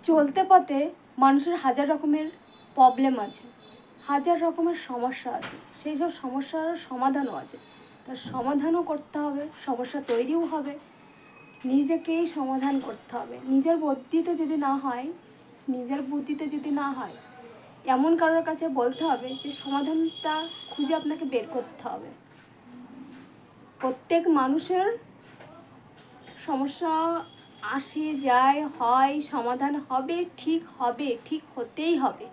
চলতে পথে মানুষের হাজার রকমের প্রবলেম আছে, হাজার রকমের সমস্যা আছে, সেই সব সমস্যার সমাধানও আছে। তার সমাধানও করতে হবে, সমস্যা তৈরিও হবে, নিজেকেই সমাধান করতে হবে। নিজের বুদ্ধিতে যদি না হয়, নিজের বুদ্ধিতে যদি না হয়, এমন কারোর কাছে বলতে হবে যে সমাধানটা খুঁজে আপনাকে বের করতে হবে। প্রত্যেক মানুষের সমস্যা আসে যায়, হয়, সমাধান হবে, ঠিক হতেই হবে,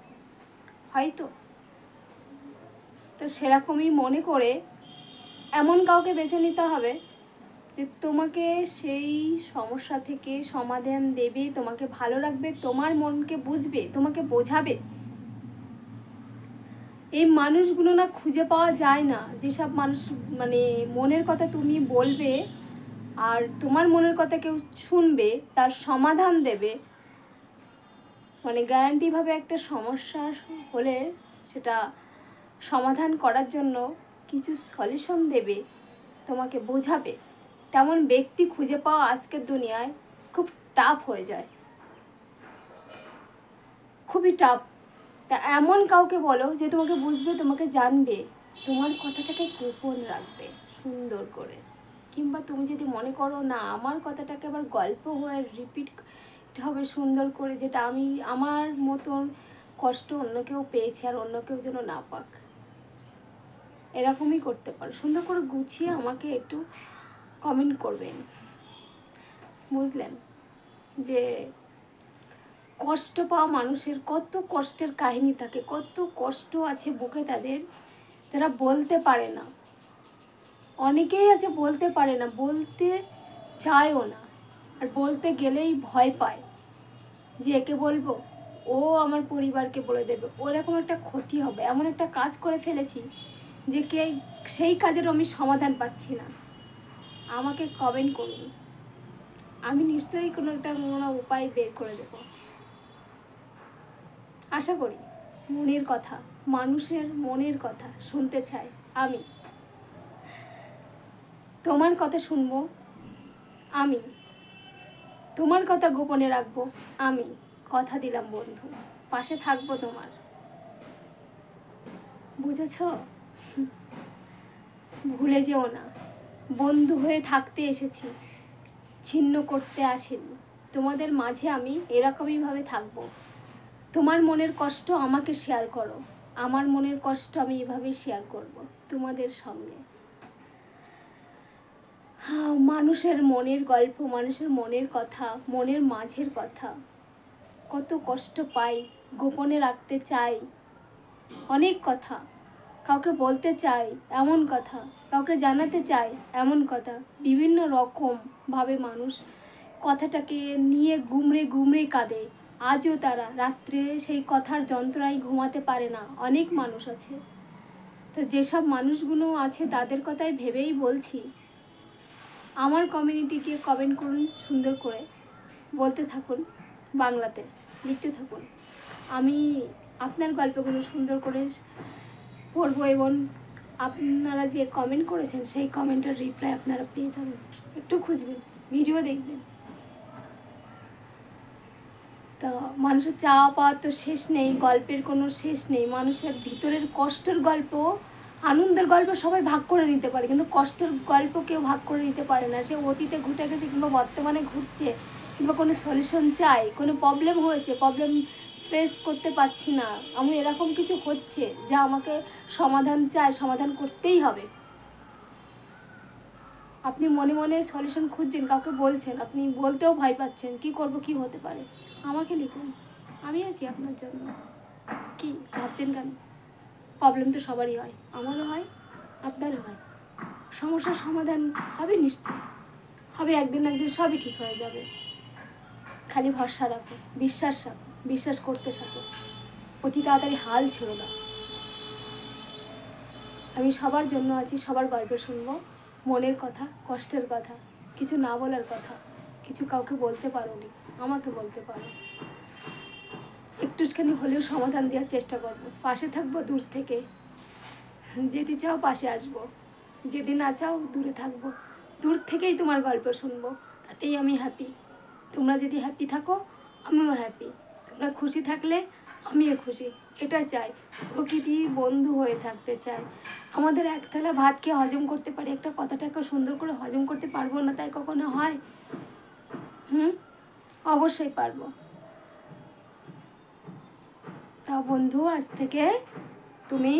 হয়তো। তো সেরকমই মনে করে এমন কাউকে বেছে নিতে হবে যে তোমাকে সেই সমস্যা থেকে সমাধান দেবে, তোমাকে ভালো রাখবে, তোমার মনকে বুঝবে, তোমাকে বোঝাবে। এই মানুষগুলো না খুঁজে পাওয়া যায় না, যেসব মানুষ মানে মনের কথা তুমি বলবে আর তোমার মনের কথা কেউ শুনবে, তার সমাধান দেবে, মানে গ্যারান্টিভাবে একটা সমস্যা হলে সেটা সমাধান করার জন্য কিছু সলিউশন দেবে, তোমাকে বোঝাবে, তেমন ব্যক্তি খুঁজে পাওয়া আজকের দুনিয়ায় খুব টাফ হয়ে যায়, খুবই টাফ। তা এমন কাউকে বলো যে তোমাকে বুঝবে, তোমাকে জানবে, তোমার কথাটাকে গোপন রাখবে সুন্দর করে। কিংবা তুমি যদি মনে করো না আমার কথাটাকে আবার গল্প হয়ে রিপিট হবে সুন্দর করে, যেটা আমি আমার মতন কষ্ট অন্য কেউ পেয়েছে আর অন্য কেউ যেন না পাক, এরকমই করতে পারো। সুন্দর করে গুছিয়ে আমাকে একটু কমেন্ট করবেন, বুঝলেন? যে কষ্ট পাওয়া মানুষের কত কষ্টের কাহিনী থাকে, কত কষ্ট আছে বুকে তাদের, তারা বলতে পারে না। অনেকেই আছে বলতে পারে না, বলতে চায়ও না, আর বলতে গেলেই ভয় পায় যে একে বলবো, ও আমার পরিবারকে বলে দেবে, ওরকম একটা ক্ষতি হবে, এমন একটা কাজ করে ফেলেছি যে সেই কাজের আমি সমাধান পাচ্ছি না। আমাকে কমেন্ট করুন, আমি নিশ্চয়ই কোনো একটা উপায় বের করে দেব। আশা করি মনের কথা, মানুষের মনের কথা শুনতে চাই আমি, তোমার কথা শুনবো আমি, তোমার কথা গোপনে রাখবো আমি, কথা দিলাম বন্ধু, পাশে থাকবো তোমার, বুঝেছ? ভুলে যেও না, বন্ধু হয়ে থাকতে এসেছি, ছিন্ন করতে আসিনি। তোমাদের মাঝে আমি এরকমইভাবে থাকবো। তোমার মনের কষ্ট আমাকে শেয়ার করো, আমার মনের কষ্ট আমি এভাবেই শেয়ার করব তোমাদের সঙ্গে। হ্যাঁ, মানুষের মনের গল্প, মানুষের মনের কথা, মনের মাঝের কথা, কত কষ্ট পাই, গোপনে রাখতে চাই অনেক কথা, কাউকে বলতে চাই এমন কথা, কাউকে জানাতে চাই এমন কথা, বিভিন্ন রকমভাবে মানুষ কথাটাকে নিয়ে গুমড়ে গুমড়ে কাঁদে। আজও তারা রাত্রে সেই কথার যন্ত্রণায় ঘুমাতে পারে না, অনেক মানুষ আছে। তো যেসব মানুষগুলো আছে তাদের কথাই ভেবেই বলছি, আমার কমিউনিটিকে কমেন্ট করুন, সুন্দর করে বলতে থাকুন, বাংলাতে লিখতে থাকুন, আমি আপনার গল্পগুলো সুন্দর করে পড়বো এবং আপনারা যে কমেন্ট করেছেন সেই কমেন্টের রিপ্লাই আপনারা পেয়ে যাবেন। একটু খুঁজবেন, ভিডিও দেখবেন। তো মানুষের চাওয়া পাওয়ার তো শেষ নেই, গল্পের কোনো শেষ নেই। মানুষের ভিতরের কষ্টের গল্প, আনন্দের গল্প সবাই ভাগ করে নিতে পারে, কিন্তু কষ্টের গল্প কেউ ভাগ করে নিতে পারে না। সে অতীতে ঘটে গেছে কিংবা বর্তমানে ঘুরছে, কিংবা কোনো সলিউশন চাই, কোনো প্রবলেম হয়েছে, প্রবলেম ফেস করতে পারছি না, আমি এরকম কিছু হচ্ছে যা আমাকে সমাধান চাই, সমাধান করতেই হবে। আপনি মনে মনে সলিউশন খুঁজছেন, কাউকে বলছেন, আপনি বলতেও ভয় পাচ্ছেন, কি করব, কি হতে পারে, আমাকে লিখুন, আমি আছি আপনার জন্য। কি ভাবছেন কেন? প্রবলেম তো সবারই হয়, আমারও হয়, আপনারও হয়। সমস্যার সমাধান হবে, নিশ্চয় হবে, একদিন একদিন সবই ঠিক হয়ে যাবে। খালি ভরসা রাখো, বিশ্বাস রাখো, বিশ্বাস করতে থাকো, অতি তাড়াতাড়ি হাল ছেড়ো না। আমি সবার জন্য আছি, সবার গল্প শুনবো, মনের কথা, কষ্টের কথা, কিছু না বলার কথা, কিছু কাউকে বলতে পারোনি, আমাকে বলতে পারো, একটুখানি হলেও সমাধান দেওয়ার চেষ্টা করব, পাশে থাকবো দূর থেকে, যদি চাও পাশে আসবো, যদি না চাও দূরে থাকবো, দূর থেকেই তোমার গল্প শুনবো, তাতেই আমি হ্যাপি। তোমরা যদি হ্যাপি থাকো আমিও হ্যাপি। তোমরা খুশি থাকলে আমিও খুশি, এটা চাই। প্রকৃতির বন্ধু হয়ে থাকতে চাই। আমাদের এক থালা ভাত খেয়ে হজম করতে পারি, একটা কথাটাকে সুন্দর করে হজম করতে পারবো না তাই কখনো হয়? অবশ্যই পারবো। তা বন্ধু, আজ থেকে তুমি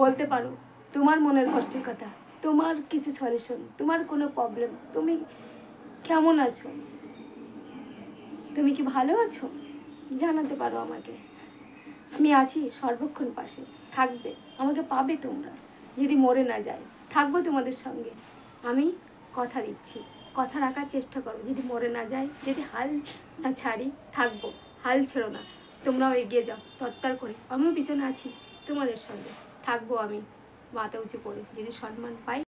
বলতে পারো তোমার মনের কষ্টের কথা, তোমার কিছু সলিউশন, তোমার কোনো প্রবলেম, তুমি কেমন আছো, তুমি কি ভালো আছো, জানাতে পারো আমাকে। আমি আছি সর্বক্ষণ পাশে, থাকবে, আমাকে পাবে তোমরা। যদি মরে না যায়, থাকবো তোমাদের সঙ্গে। আমি কথা দিচ্ছি, কথা রাখার চেষ্টা করো। যদি মরে না যায়, যদি হাল না ছাড়ি, থাকবো। হাল ছেড়ো না, তোমরাও এগিয়ে যাও তত্তর করে। আমিও পিছনে আছি তোমাদের সঙ্গে, থাকবো আমি মাথা উঁচু করে। যদি সম্মান পাই